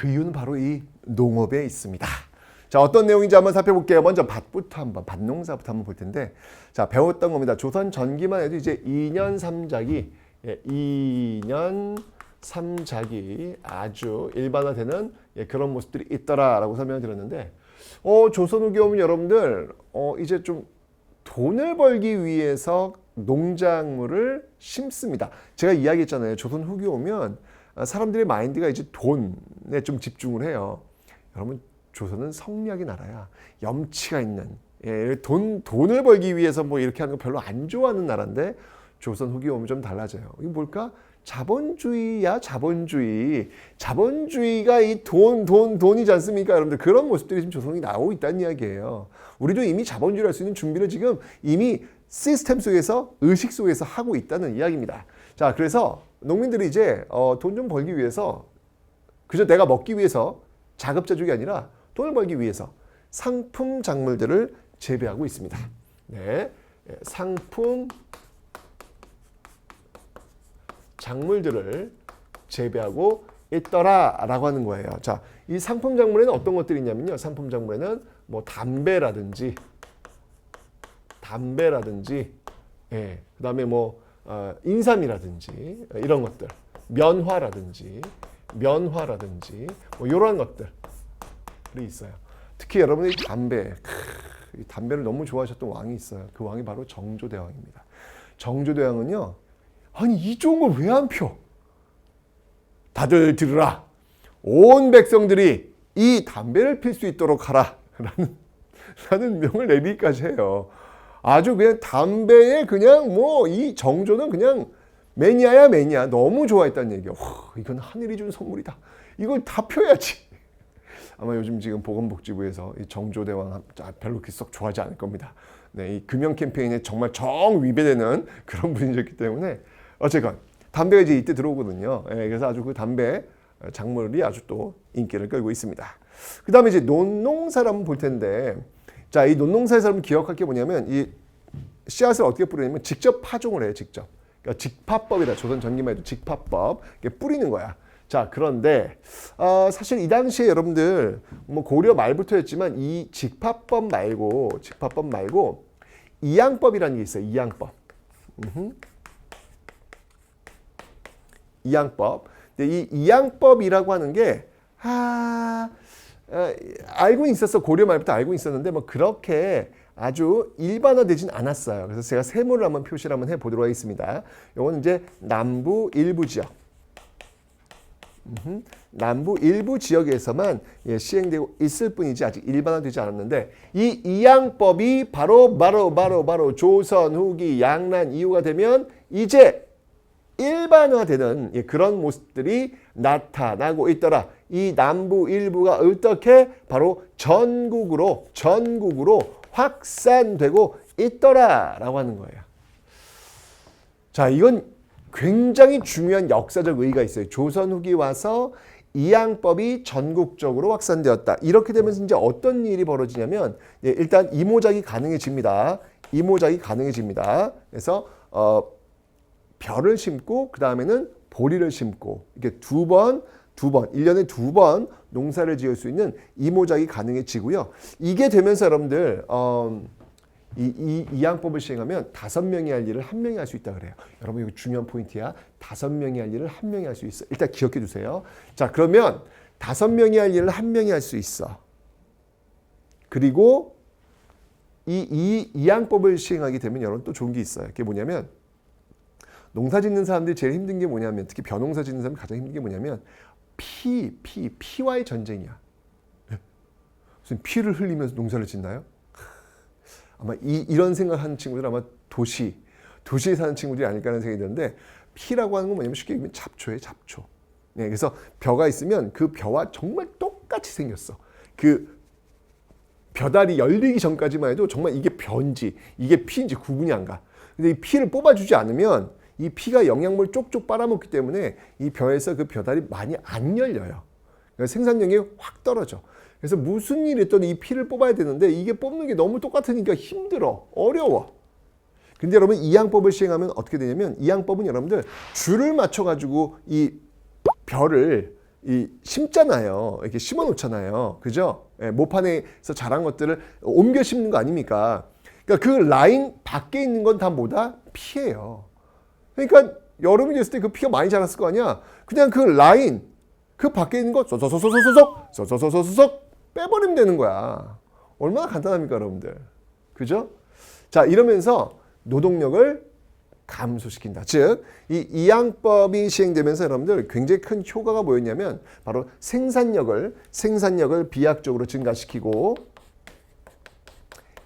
그 이유는 바로 이 농업에 있습니다. 자, 어떤 내용인지 한번 살펴볼게요. 먼저 밭농사부터 한번 볼 텐데, 자, 배웠던 겁니다. 조선 전기만 해도 이제 2년 3작이, 2년 3작이 아주 일반화되는 그런 모습들이 있더라라고 설명을 드렸는데, 조선 후기 오면 여러분들, 이제 좀 돈을 벌기 위해서 농작물을 심습니다. 제가 이야기했잖아요. 조선 후기 오면 사람들의 마인드가 이제 돈에 좀 집중을 해요. 여러분, 조선은 성리학의 나라야. 염치가 있는, 돈을 벌기 위해서 뭐 이렇게 하는 거 별로 안 좋아하는 나라인데, 조선 후기 오면 좀 달라져요. 이게 뭘까? 자본주의야, 자본주의. 자본주의가 이 돈이지 않습니까? 여러분들, 그런 모습들이 지금 조선이 나오고 있다는 이야기예요. 우리도 이미 자본주의를 할 수 있는 준비를 지금 이미 시스템 속에서, 의식 속에서 하고 있다는 이야기입니다. 자, 그래서 농민들이 이제 돈 좀 벌기 위해서, 그저 내가 먹기 위해서 자급자족이 아니라 돈을 벌기 위해서 상품 작물들을 재배하고 있습니다. 네, 상품 작물들을 재배하고 있더라라고 하는 거예요. 자, 이 상품 작물에는 어떤 것들이 있냐면요. 상품 작물에는 뭐 담배라든지, 그다음에 뭐 인삼이라든지 이런 것들, 면화라든지 뭐 이런 것들이 있어요. 특히 여러분이 이 담배를 너무 좋아하셨던 왕이 있어요. 그 왕이 바로 정조대왕입니다. 정조대왕은요, 아니 이 좋은 걸 왜 안 펴? 다들 들으라. 온 백성들이 이 담배를 필 수 있도록 하라. 라는 명을 내리기까지 해요. 아주 그냥 담배에 그냥 뭐 이 정조는 그냥 매니아야 매니아. 너무 좋아했다는 얘기예요. 이건 하늘이 준 선물이다. 이걸 다 펴야지. 아마 요즘 지금 보건복지부에서 이 정조대왕 별로 그렇게 썩 좋아하지 않을 겁니다. 네, 이 금연 캠페인에 정말 정위배되는 그런 분이셨기 때문에 어쨌건 담배가 이제 이때 들어오거든요. 그래서 아주 그 담배 작물이 아주 또 인기를 끌고 있습니다. 그 다음에 이제 논농사를 한번 볼 텐데, 자, 이 논농사에서 여러분 기억할 게 뭐냐면, 이 씨앗을 어떻게 뿌리냐면 직접 파종을 해요. 직접. 그러니까 직파법이다. 조선 전기만 해도 직파법. 이렇게 뿌리는 거야. 자, 그런데 사실 이 당시에 여러분들 뭐 고려 말부터였지만 이 직파법 말고 이양법이라는 게 있어요. 이양법. 이양법. 근데 이 이양법이라고 하는 게 알고는 있었어. 고려 말부터 알고 있었는데 뭐 그렇게 아주 일반화되진 않았어요. 그래서 제가 세모를 한번 표시를 한번 해보도록 하겠습니다. 이건 이제 남부 일부 지역. 남부 일부 지역에서만 시행되고 있을 뿐이지 아직 일반화되지 않았는데, 이 이양법이 바로 조선 후기 양란 이후가 되면 이제 일반화되는 그런 모습들이 나타나고 있더라. 이 남부 일부가 어떻게 바로 전국으로 확산되고 있더라라고 하는 거예요. 자, 이건 굉장히 중요한 역사적 의의가 있어요. 조선 후기 와서 이양법이 전국적으로 확산되었다. 이렇게 되면서 이제 어떤 일이 벌어지냐면, 일단 이모작이 가능해집니다. 그래서 벼를 심고 그 다음에는 보리를 심고 이렇게 두 번, 1년에 두 번 농사를 지을 수 있는 이모작이 가능해지고요. 이게 되면서 여러분들 이 이양법을 시행하면 5명이 할 일을 1명이 할 수 있다 그래요. 여러분 이거 중요한 포인트야. 5명이 할 일을 1명이 할 수 있어. 일단 기억해 두세요. 자, 그러면 5명이 할 일을 1명이 할 수 있어. 그리고 이 이양법을 시행하게 되면 여러분 또 좋은 게 있어요. 그게 뭐냐면, 농사 짓는 사람들이 제일 힘든 게 뭐냐면, 특히 벼농사 짓는 사람이 가장 힘든 게 뭐냐면 피와의 전쟁이야. 무슨 피를 흘리면서 농사를 짓나요? 아마 이런 생각하는 친구들 아마 도시에 사는 친구들이 아닐까 하는 생각이 드는데, 피라고 하는 건 뭐냐면 쉽게 얘기하면 잡초예요, 잡초. 네, 그래서 벼가 있으면 그 벼와 정말 똑같이 생겼어. 그 벼다리 열리기 전까지만 해도 정말 이게 벼인지 이게 피인지 구분이 안 가. 근데 이 피를 뽑아주지 않으면 이 피가 영양분을 쪽쪽 빨아먹기 때문에 이 벼에서 그 벼다리 많이 안 열려요. 그러니까 생산량이 확 떨어져. 그래서 무슨 일이 있든 이 피를 뽑아야 되는데 이게 뽑는 게 너무 똑같으니까 힘들어, 어려워. 근데 여러분 이양법을 시행하면 어떻게 되냐면, 이양법은 여러분들 줄을 맞춰가지고 이 벼를 심잖아요. 이렇게 심어 놓잖아요. 그죠? 예, 모판에서 자란 것들을 옮겨 심는 거 아닙니까? 그러니까 그 라인 밖에 있는 건 다 뭐다? 피예요. 그러니까 여름이 됐을 때 그 피가 많이 자랐을 거 아니야. 그냥 그 라인 그 밖에 있는 거 쏙쏙쏙쏙쏙쏙 빼버리면 되는 거야. 얼마나 간단합니까, 여러분들? 그죠? 자, 이러면서 노동력을 감소시킨다. 즉, 이 이양법이 시행되면서 여러분들 굉장히 큰 효과가 뭐였냐면 바로 생산력을 비약적으로 증가시키고,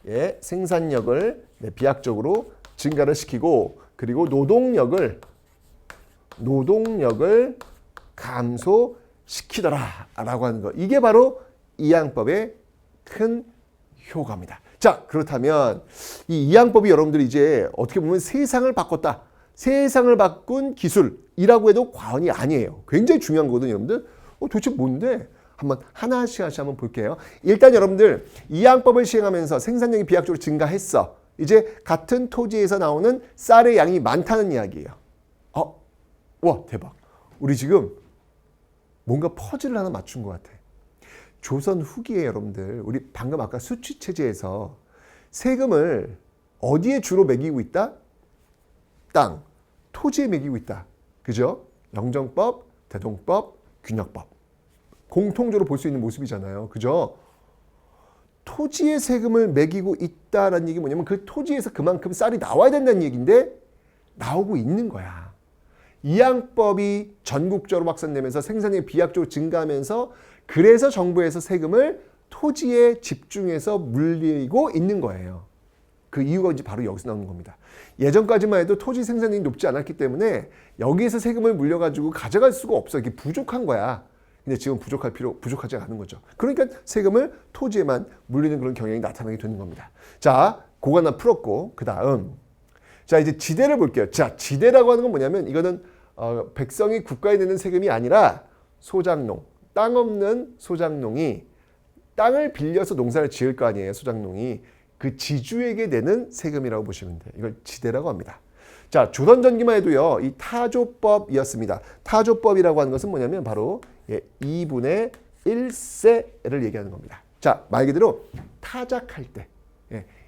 예, 생산력을 비약적으로 증가를 시키고, 그리고 노동력을 감소시키더라라고 하는 거. 이게 바로 이양법의 큰 효과입니다. 자, 그렇다면 이 이양법이 여러분들이 이제 어떻게 보면 세상을 바꿨다. 세상을 바꾼 기술이라고 해도 과언이 아니에요. 굉장히 중요한 거거든요, 여러분들. 도대체 뭔데? 한번 하나씩 한번 볼게요. 일단 여러분들 이양법을 시행하면서 생산량이 비약적으로 증가했어. 이제 같은 토지에서 나오는 쌀의 양이 많다는 이야기예요. 와, 대박. 우리 지금 뭔가 퍼즐을 하나 맞춘 것 같아. 조선 후기에 여러분들, 우리 방금 아까 수취체제에서 세금을 어디에 주로 매기고 있다? 땅, 토지에 매기고 있다. 그죠? 영정법, 대동법, 균역법. 공통적으로 볼 수 있는 모습이잖아요. 그죠? 토지에 세금을 매기고 있다라는 얘기 뭐냐면 그 토지에서 그만큼 쌀이 나와야 된다는 얘기인데 나오고 있는 거야. 이양법이 전국적으로 확산되면서 생산량이 비약적으로 증가하면서 그래서 정부에서 세금을 토지에 집중해서 물리고 있는 거예요. 그 이유가 이제 바로 여기서 나오는 겁니다. 예전까지만 해도 토지 생산량이 높지 않았기 때문에 여기에서 세금을 물려가지고 가져갈 수가 없어. 이게 부족한 거야. 근데 지금 부족하지 않은 거죠. 그러니까 세금을 토지에만 물리는 그런 경향이 나타나게 되는 겁니다. 자, 그거 하나 풀었고, 그 다음. 자, 이제 지대를 볼게요. 자, 지대라고 하는 건 뭐냐면 이거는 백성이 국가에 내는 세금이 아니라 소작농, 땅 없는 소작농이 땅을 빌려서 농사를 지을 거 아니에요. 소작농이. 그 지주에게 내는 세금이라고 보시면 돼요. 이걸 지대라고 합니다. 자, 조선 전기만 해도요. 이 타조법이었습니다. 타조법이라고 하는 것은 뭐냐면 바로 2분의 1세를 얘기하는 겁니다. 자, 말 그대로 타작할 때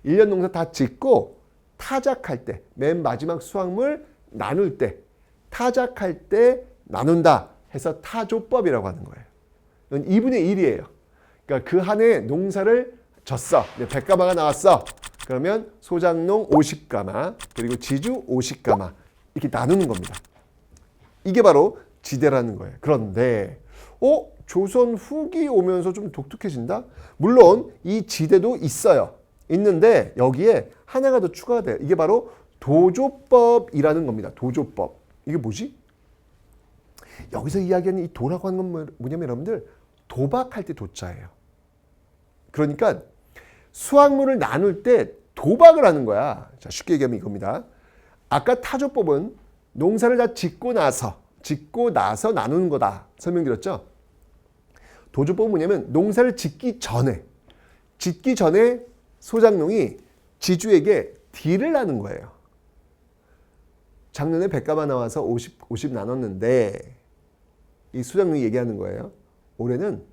1년 농사 다 짓고 타작할 때 맨 마지막 수확물 나눌 때 타작할 때 나눈다 해서 타조법이라고 하는 거예요. 이건 2분의 1이에요. 그러니까 그 한 해 농사를 졌어. 100가마가 나왔어. 그러면 소작농 50가마 그리고 지주 50가마 이렇게 나누는 겁니다. 이게 바로 지대라는 거예요. 그런데 조선 후기 오면서 좀 독특해진다? 물론 이 지대도 있어요. 있는데 여기에 하나가 더 추가가 돼요. 이게 바로 도조법이라는 겁니다. 도조법. 이게 뭐지? 여기서 이야기하는 이 도라고 하는 건 뭐냐면 여러분들 도박할 때 도자예요. 그러니까 수확물을 나눌 때 도박을 하는 거야. 자, 쉽게 얘기하면 이겁니다. 아까 타조법은 농사를 다 짓고 나서 나누는 거다. 설명드렸죠? 도조법은 뭐냐면 농사를 짓기 전에 소작농이 지주에게 딜을 하는 거예요. 작년에 100가마 나와서 50 나눴는데 이 소작농이 얘기하는 거예요. 올해는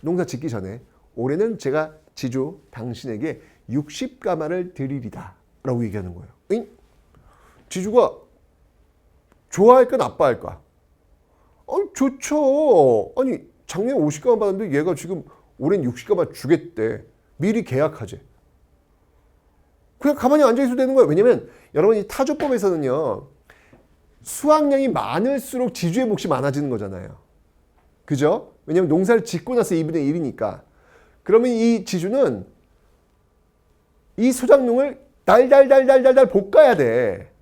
농사 짓기 전에 올해는 제가 지주 당신에게 60가마를 드리리다 라고 얘기하는 거예요. 응? 지주가 좋아할까 나빠할까? 좋죠. 아니 작년에 50가마 받았는데 얘가 지금 올해는 60가마 주겠대. 미리 계약하지. 그냥 가만히 앉아있어도 되는 거예요. 왜냐면 여러분 이 타조법에서는요. 수확량이 많을수록 지주의 몫이 많아지는 거잖아요. 그죠? 왜냐면 농사를 짓고 나서 2분의 1이니까. 그러면 이 지주는 이 소작농을 달달달달달달 볶아야 돼.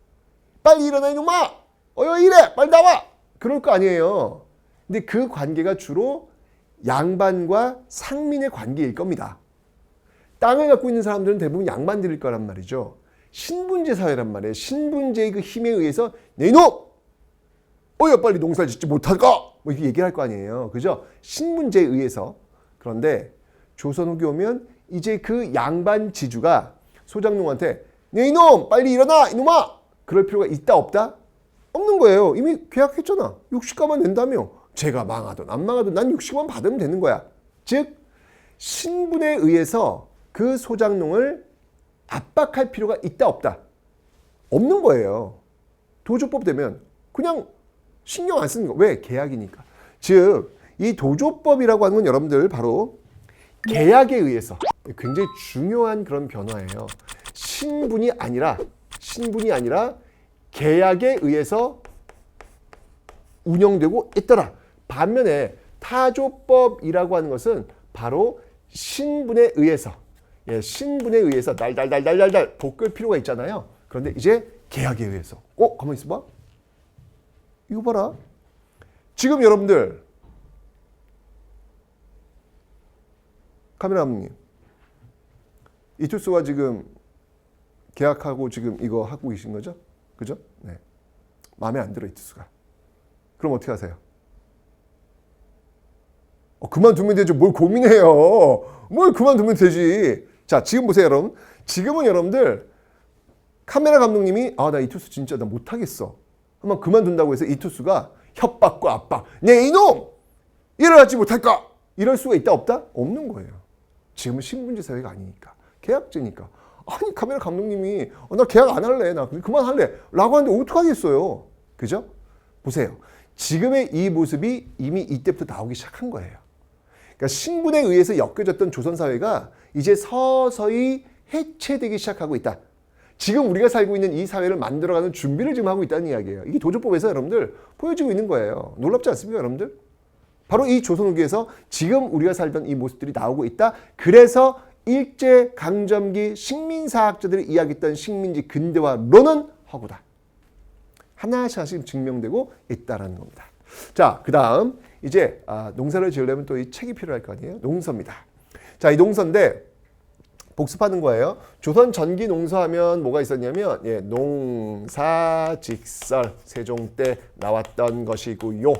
빨리 일어나 이놈아! 이래! 빨리 나와! 그럴 거 아니에요. 근데 그 관계가 주로 양반과 상민의 관계일 겁니다. 땅을 갖고 있는 사람들은 대부분 양반들일 거란 말이죠. 신분제 사회란 말이에요. 신분제의 그 힘에 의해서 내 이놈! 야 빨리 농사를 짓지 못할까? 뭐 이렇게 얘기할 거 아니에요. 그죠? 신분제에 의해서. 그런데 조선 후기 오면 이제 그 양반 지주가 소작농한테 네 이놈 빨리 일어나 이놈아 그럴 필요가 있다 없다? 없는 거예요. 이미 계약했잖아. 60가만 낸다며. 제가 망하든 안 망하든 난 60원 받으면 되는 거야. 즉 신분에 의해서 그 소장농을 압박할 필요가 있다 없다? 없는 거예요. 도조법 되면 그냥 신경 안 쓰는 거. 왜? 계약이니까. 즉 이 도조법이라고 하는 건 여러분들 바로 계약에 의해서 굉장히 중요한 그런 변화예요. 신분이 아니라 계약에 의해서 운영되고 있더라. 반면에 타조법이라고 하는 것은 바로 신분에 의해서 달달달달달달 볶을 필요가 있잖아요. 그런데 이제 계약에 의해서 가만히 있어봐. 이거 봐라. 지금 여러분들 카메라 감독님 이투스와 지금 계약하고 지금 이거 하고 계신 거죠? 그죠? 네. 마음에 안 들어 이투스가. 그럼 어떻게 하세요? 그만두면 되죠. 뭘 고민해요. 뭘 그만두면 되지. 자, 지금 보세요, 여러분. 지금은 여러분들 카메라 감독님이 나 이투스 진짜 나 못하겠어. 그러면 그만둔다고 해서 이투스가 협박과 압박. 네 이놈! 일어나지 못할까? 이럴 수가 있다 없다? 없는 거예요. 지금은 신분제 사회가 아니니까. 계약제니까. 아니 카메라 감독님이 나 계약 안 할래. 나 그만할래. 라고 하는데 어떡하겠어요. 그죠? 보세요. 지금의 이 모습이 이미 이때부터 나오기 시작한 거예요. 그러니까 신분에 의해서 엮여졌던 조선사회가 이제 서서히 해체되기 시작하고 있다. 지금 우리가 살고 있는 이 사회를 만들어가는 준비를 지금 하고 있다는 이야기예요. 이게 도조법에서 여러분들 보여지고 있는 거예요. 놀랍지 않습니까, 여러분들? 바로 이 조선후기에서 지금 우리가 살던 이 모습들이 나오고 있다. 그래서 일제강점기 식민사학자들이 이야기했던 식민지 근대화론은 허구다. 하나씩 증명되고 있다는 겁니다. 자, 그 다음 이제 농사를 지으려면 또 이 책이 필요할 거 아니에요? 농서입니다. 자, 이 농서인데 복습하는 거예요. 조선 전기 농서하면 뭐가 있었냐면 농사직설 세종 때 나왔던 것이고요.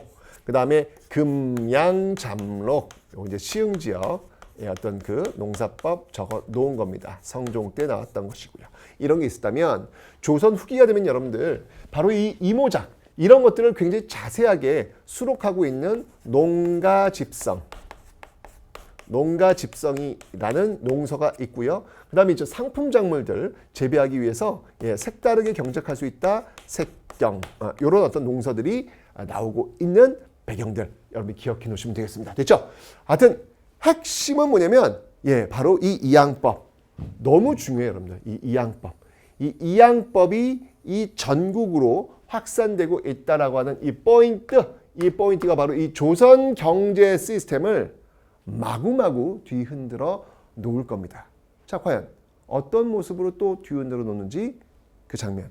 그 다음에 금양잠록 이제 시흥지역 어떤 그 농사법 적어 놓은 겁니다. 성종 때 나왔던 것이고요. 이런 게 있었다면 조선 후기가 되면 여러분들 바로 이 이모작 이런 것들을 굉장히 자세하게 수록하고 있는 농가집성이라는 농서가 있고요. 그 다음에 이제 상품 작물들 재배하기 위해서 색다르게 경작할 수 있다. 색경 이런 어떤 농서들이 나오고 있는 배경들 여러분이 기억해 놓으시면 되겠습니다. 됐죠? 하여튼 핵심은 뭐냐면 바로 이 이양법 너무 중요해요, 여러분들. 이 이양법이 이 전국으로 확산되고 있다라고 하는 이 포인트가 바로 이 조선 경제 시스템을 마구마구 뒤흔들어 놓을 겁니다. 자, 과연 어떤 모습으로 또 뒤흔들어 놓는지 그 장면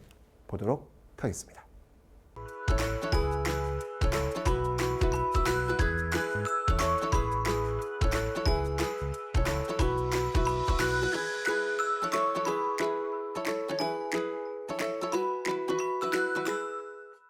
보도록 하겠습니다.